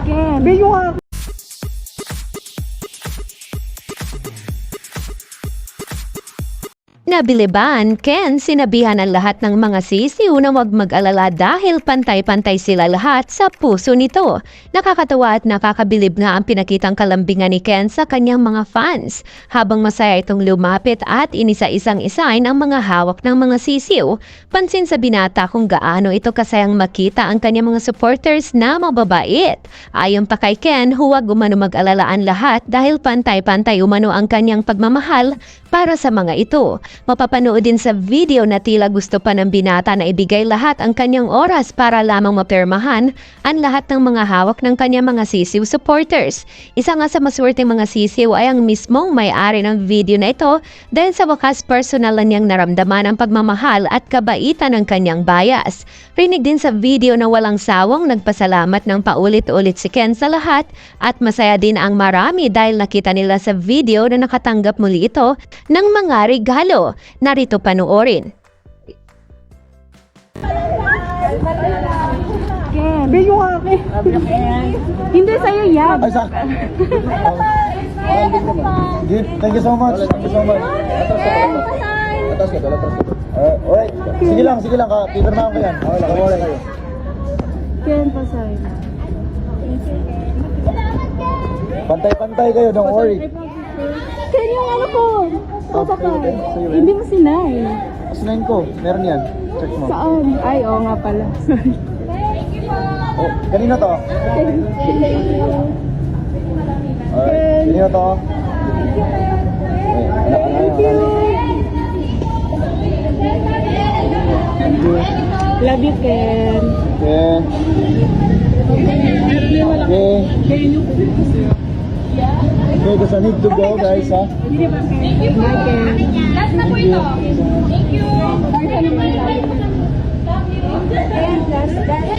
Ken. Biyo nga. Nabiliban, Ken, sinabihan ang lahat ng mga sisiw na wag mag-alala dahil pantay-pantay sila lahat sa puso nito. Nakakatawa at nakakabilib nga ang pinakitang kalambingan ni Ken sa kanyang mga fans. Habang masaya itong lumapit at inisa-isang isain ang mga hawak ng mga sisiw, pansin sa binata kung gaano ito kasayang makita ang kanyang mga supporters na mababait. Ayon pa kay Ken, huwag umano mag-alala ang lahat dahil pantay-pantay umano ang kanyang pagmamahal para sa mga ito. Mapapanood din sa video na tila gusto pa ng binata na ibigay lahat ang kanyang oras para lamang mapirmahan ang lahat ng mga hawak ng kanyang mga sisiw supporters. Isa nga sa maswerteng mga sisiw ay ang mismong may-ari ng video na ito dahil sa wakas personal na niyang naramdaman ang pagmamahal at kabaitan ng kanyang bias. Rinig din sa video na walang sawang nagpasalamat ng paulit-ulit si Ken sa lahat at masaya din ang marami dahil nakita nila sa video na nakatanggap muli ito ng mga regalo. Narito panoorin. Ken. Biyo nga. Hindi sa'yo yan. Ay, sa... Thank you so much. Thank you so much. Atas ka, atas ka. Alright. Sige lang, pipirmahan ko yan. Okay lang, wala kayo. Ken, pasay. Pantay-pantay kayo, don't worry. Ken, yung ano ko. Sasakay. Sa'yo, Hindi mo sinay. Asinayin ko, meron yan. Check mo. Saan? Ay, oo nga pala. Sorry. Oh, kanina to? Alright, kanina to? Thank you. Love you, Ken. Okay. Okay. Okay, because I need to go, guys, ha? Thank you, Ken. Last na po ito. Thank you. Thank you.